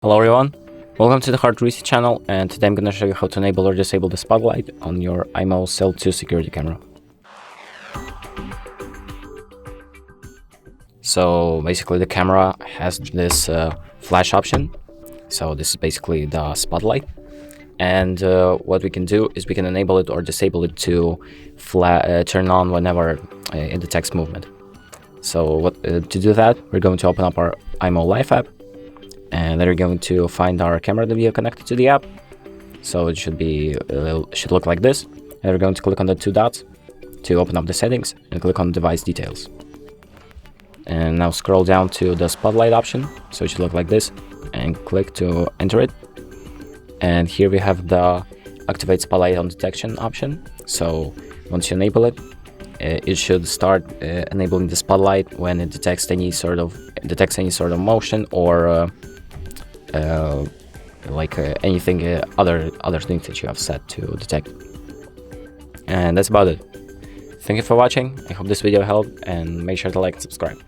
Hello everyone, welcome to the HardReset channel, and today I'm going to show you how to enable or disable the spotlight on your IMOU Cell 2 security camera. So basically the camera has this flash option, so this is basically the spotlight, and what we can do is we can enable it or disable it to turn on whenever it detects movement. So to do that, we're going to open up our IMOU Live app, and then we're going to find our camera that we have connected to the app. So it should look like this. And we're going to click on the two dots to open up the settings and click on device details. And now scroll down to the spotlight option. So it should look like this, and click to enter it. And here we have the activate spotlight on detection option. So once you enable it, it should start enabling the spotlight when it detects any sort of motion or anything other things that you have set to detect. And that's about it. Thank you for watching. I hope this video helped, and make sure to like and subscribe.